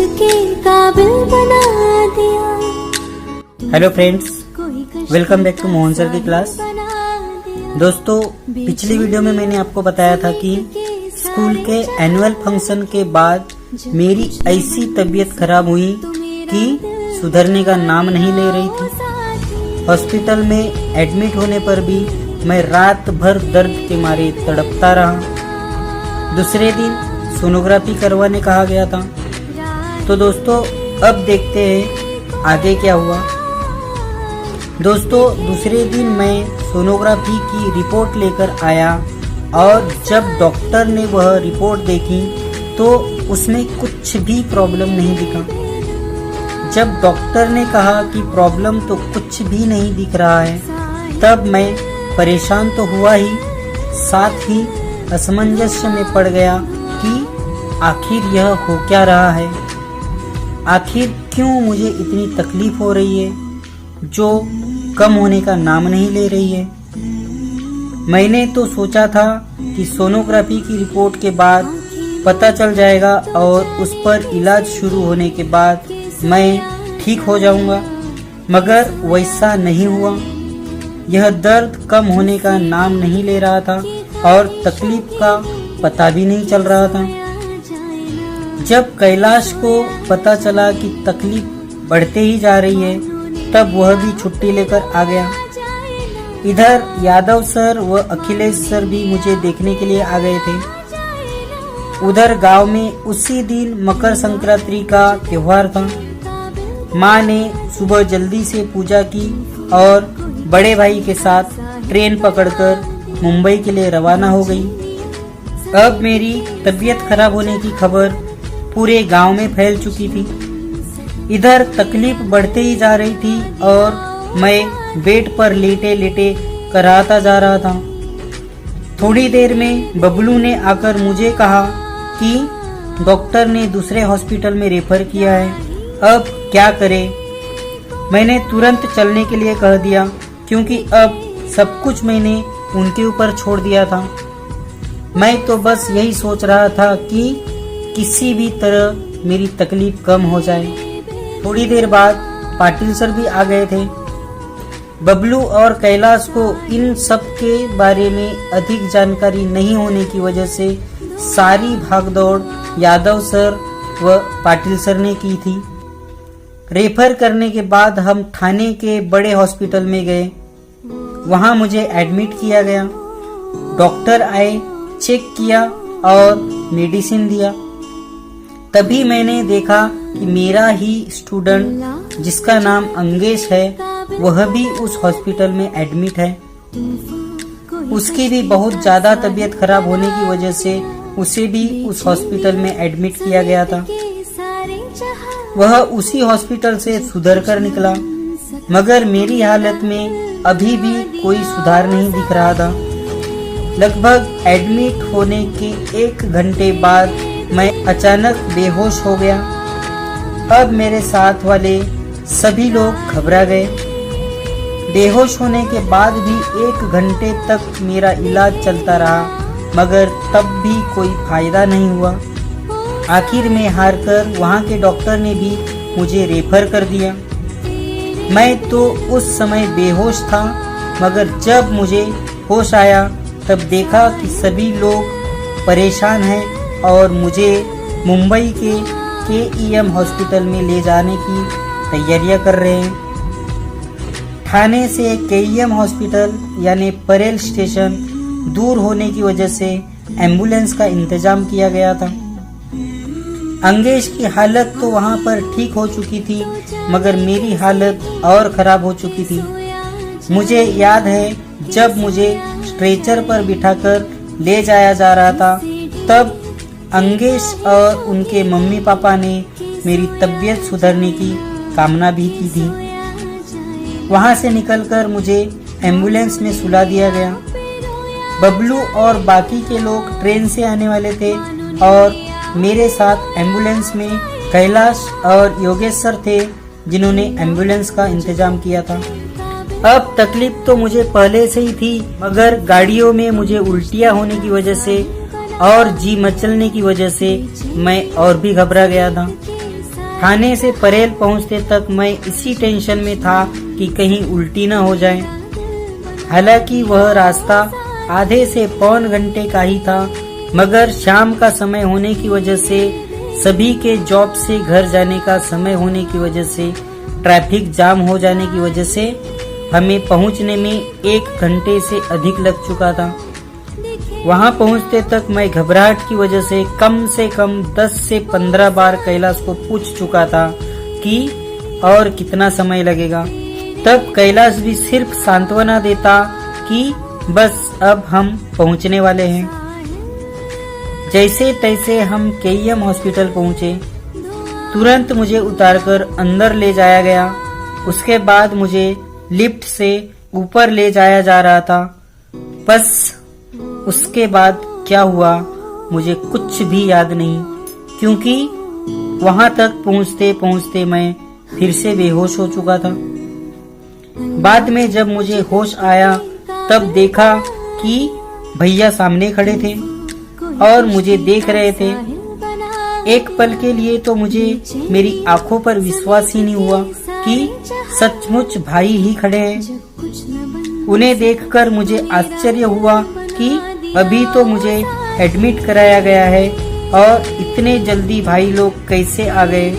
के काबिल बना दिया। Hello friends, welcome back to Mohan sir की क्लास। दोस्तों, पिछली वीडियो में मैंने आपको बताया था कि स्कूल के एनुअल फंक्शन के बाद मेरी ऐसी तबीयत खराब हुई कि सुधरने का नाम नहीं ले रही थी। हॉस्पिटल में एडमिट होने पर भी मैं रात भर दर्द के मारे तड़पता रहा। दूसरे दिन सोनोग्राफी करवाने कहा गया था। तो दोस्तों, अब देखते हैं आगे क्या हुआ। दोस्तों, दूसरे दिन मैं सोनोग्राफी की रिपोर्ट लेकर आया और जब डॉक्टर ने वह रिपोर्ट देखी तो उसमें कुछ भी प्रॉब्लम नहीं दिखा। जब डॉक्टर ने कहा कि प्रॉब्लम तो कुछ भी नहीं दिख रहा है, तब मैं परेशान तो हुआ ही, साथ ही असमंजस में पड़ गया कि आखिर यह हो क्या रहा है। आखिर क्यों मुझे इतनी तकलीफ हो रही है जो कम होने का नाम नहीं ले रही है। मैंने तो सोचा था कि सोनोग्राफी की रिपोर्ट के बाद पता चल जाएगा और उस पर इलाज शुरू होने के बाद मैं ठीक हो जाऊंगा, मगर वैसा नहीं हुआ। यह दर्द कम होने का नाम नहीं ले रहा था और तकलीफ का पता भी नहीं चल रहा था। जब कैलाश को पता चला कि तकलीफ बढ़ते ही जा रही है, तब वह भी छुट्टी लेकर आ गया। इधर यादव सर व अखिलेश सर भी मुझे देखने के लिए आ गए थे। उधर गांव में उसी दिन मकर संक्रांति का त्योहार था। माँ ने सुबह जल्दी से पूजा की और बड़े भाई के साथ ट्रेन पकड़कर मुंबई के लिए रवाना हो गई। अब मेरी तबीयत खराब होने की खबर पूरे गांव में फैल चुकी थी। इधर तकलीफ बढ़ते ही जा रही थी और मैं बेड पर लेटे लेटे कराता जा रहा था। थोड़ी देर में बबलू ने आकर मुझे कहा कि डॉक्टर ने दूसरे हॉस्पिटल में रेफर किया है, अब क्या करें। मैंने तुरंत चलने के लिए कह दिया, क्योंकि अब सब कुछ मैंने उनके ऊपर छोड़ दिया था। मैं तो बस यही सोच रहा था कि किसी भी तरह मेरी तकलीफ कम हो जाए। थोड़ी देर बाद पाटिल सर भी आ गए थे। बबलू और कैलाश को इन सब के बारे में अधिक जानकारी नहीं होने की वजह से सारी भागदौड़ यादव सर व पाटिल सर ने की थी। रेफर करने के बाद हम थाने के बड़े हॉस्पिटल में गए। वहां मुझे एडमिट किया गया। डॉक्टर आए, चेक किया और मेडिसिन दिया। तभी मैंने देखा कि मेरा ही स्टूडेंट, जिसका नाम अंगेश है, वह भी उस हॉस्पिटल में एडमिट है। उसकी भी बहुत ज्यादा तबीयत खराब होने की वजह से उसे भी उस हॉस्पिटल में एडमिट किया गया था। वह उसी हॉस्पिटल से सुधर कर निकला, मगर मेरी हालत में अभी भी कोई सुधार नहीं दिख रहा था। लगभग एडमिट होने के 1 घंटे बाद मैं अचानक बेहोश हो गया। अब मेरे साथ वाले सभी लोग घबरा गए। बेहोश होने के बाद भी 1 घंटे तक मेरा इलाज चलता रहा, मगर तब भी कोई फायदा नहीं हुआ। आखिर में हारकर वहाँ के डॉक्टर ने भी मुझे रेफर कर दिया। मैं तो उस समय बेहोश था, मगर जब मुझे होश आया तब देखा कि सभी लोग परेशान हैं और मुझे मुंबई के KEM हॉस्पिटल में ले जाने की तैयारियां कर रहे हैं। थाने से KEM हॉस्पिटल यानी परेल स्टेशन दूर होने की वजह से एम्बुलेंस का इंतजाम किया गया था। अंगेश की हालत तो वहां पर ठीक हो चुकी थी, मगर मेरी हालत और खराब हो चुकी थी। मुझे याद है, जब मुझे स्ट्रेचर पर बिठाकर ले जाया जा रहा था, तब अंगेश और उनके मम्मी पापा ने मेरी तबीयत सुधरने की कामना भी की थी। वहां से निकलकर मुझे एम्बुलेंस में सुला दिया गया। बबलू और बाकी के लोग ट्रेन से आने वाले थे और मेरे साथ एम्बुलेंस में कैलाश और योगेश सर थे, जिन्होंने एम्बुलेंस का इंतजाम किया था। अब तकलीफ तो मुझे पहले से ही थी, मगर गाड़ियों में मुझे उल्टियां होने की वजह से और जी मचलने की वजह से मैं और भी घबरा गया था। थाने से परेल पहुंचते तक मैं इसी टेंशन में था कि कहीं उल्टी न हो जाए। हालांकि वह रास्ता आधे से पौन घंटे का ही था, मगर शाम का समय होने की वजह से, सभी के जॉब से घर जाने का समय होने की वजह से, ट्रैफिक जाम हो जाने की वजह से हमें पहुंचने में 1 घंटे से अधिक लग चुका था। वहां पहुंचते तक मैं घबराहट की वजह से कम 10 से 15 बार कैलाश को पूछ चुका था कि और कितना समय लगेगा। तब कैलाश भी सिर्फ सांत्वना देता कि बस अब हम पहुंचने वाले हैं। जैसे तैसे हम केईएम हॉस्पिटल पहुंचे। तुरंत मुझे उतारकर अंदर ले जाया गया। उसके बाद मुझे लिफ्ट से ऊपर ले जाया जा रहा था। बस उसके बाद क्या हुआ मुझे कुछ भी याद नहीं, क्योंकि वहां तक पहुंचते पहुंचते मैं फिर से बेहोश हो चुका था। बाद में जब मुझे होश आया तब देखा कि भैया सामने खड़े थे और मुझे देख रहे थे। एक पल के लिए तो मुझे मेरी आंखों पर विश्वास ही नहीं हुआ कि सचमुच भाई ही खड़े हैं। उन्हें देखकर मुझे आश्चर्य हुआ कि अभी तो मुझे एडमिट कराया गया है और इतने जल्दी भाई लोग कैसे आ गए।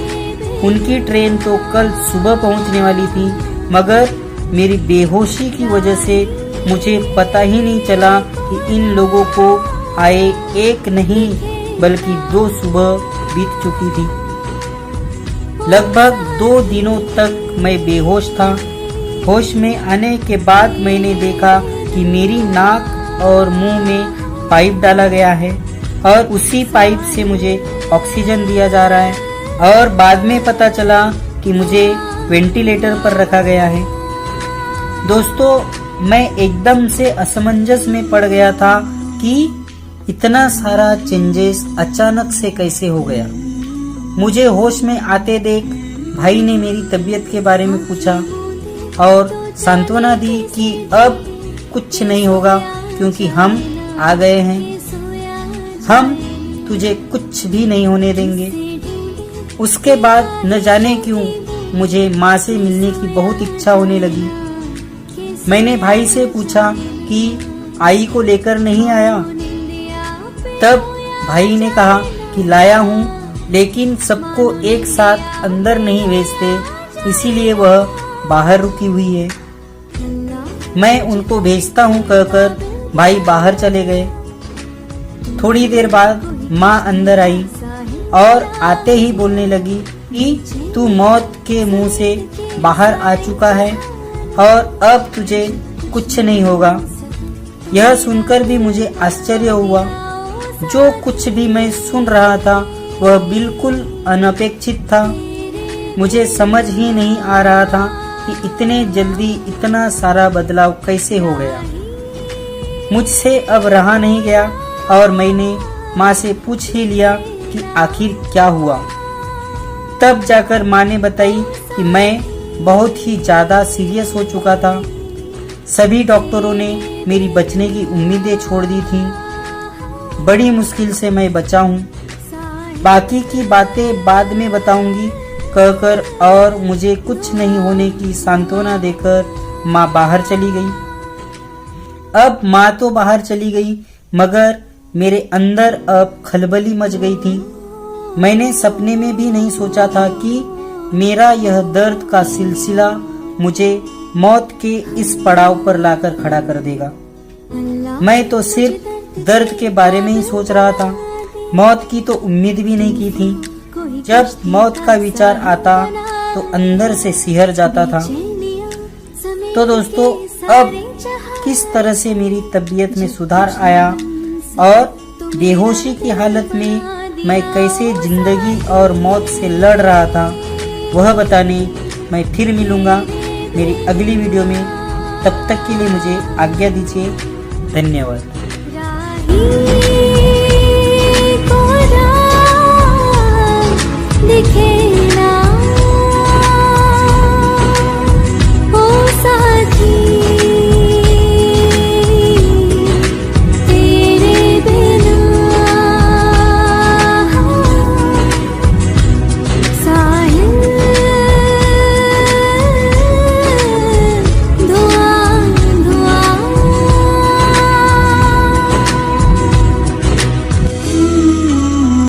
उनकी ट्रेन तो कल सुबह पहुंचने वाली थी, मगर मेरी बेहोशी की वजह से मुझे पता ही नहीं चला कि इन लोगों को आए 1 नहीं बल्कि 2 सुबह बीत चुकी थी। लगभग 2 दिनों तक मैं बेहोश था। होश में आने के बाद मैंने देखा कि मेरी नाक और मुंह में पाइप डाला गया है और उसी पाइप से मुझे ऑक्सीजन दिया जा रहा है, और बाद में पता चला कि मुझे वेंटिलेटर पर रखा गया है। दोस्तों, मैं एकदम से असमंजस में पड़ गया था कि इतना सारा चेंजेस अचानक से कैसे हो गया। मुझे होश में आते देख भाई ने मेरी तबीयत के बारे में पूछा और सांत्वना दी कि अब कुछ नहीं होगा क्योंकि हम आ गए हैं, हम तुझे कुछ भी नहीं होने देंगे। उसके बाद न जाने क्यों मुझे माँ से मिलने की बहुत इच्छा होने लगी। मैंने भाई से पूछा कि आई को लेकर नहीं आया। तब भाई ने कहा कि लाया हूँ, लेकिन सबको एक साथ अंदर नहीं भेजते, इसीलिए वह बाहर रुकी हुई है। मैं उनको भेजता हूँ कहकर भाई बाहर चले गए। थोड़ी देर बाद माँ अंदर आई और आते ही बोलने लगी कि तू मौत के मुंह से बाहर आ चुका है और अब तुझे कुछ नहीं होगा। यह सुनकर भी मुझे आश्चर्य हुआ। जो कुछ भी मैं सुन रहा था वह बिल्कुल अनपेक्षित था। मुझे समझ ही नहीं आ रहा था कि इतने जल्दी इतना सारा बदलाव कैसे हो गया। मुझसे अब रहा नहीं गया और मैंने माँ से पूछ ही लिया कि आखिर क्या हुआ। तब जाकर माँ ने बताई कि मैं बहुत ही ज्यादा सीरियस हो चुका था। सभी डॉक्टरों ने मेरी बचने की उम्मीदें छोड़ दी थी। बड़ी मुश्किल से मैं बचा हूँ। बाकी की बातें बाद में बताऊंगी कहकर और मुझे कुछ नहीं होने की सांत्वना देकर माँ बाहर चली गई। अब माँ तो बाहर चली गई, मगर मेरे अंदर अब खलबली मच गई थी। मैंने सपने में भी नहीं सोचा था कि मेरा यह दर्द का सिलसिला मुझे मौत के इस पड़ाव पर लाकर खड़ा कर देगा। मैं तो सिर्फ दर्द के बारे में ही सोच रहा था, मौत की तो उम्मीद भी नहीं की थी। जब मौत का विचार आता तो अंदर से सिहर जाता था। तो दोस्तों, अब किस तरह से मेरी तबीयत में सुधार आया और बेहोशी की हालत में मैं कैसे जिंदगी और मौत से लड़ रहा था, वह बताने मैं फिर मिलूंगा मेरी अगली वीडियो में। तब तक के लिए मुझे आज्ञा दीजिए। धन्यवाद। दिखे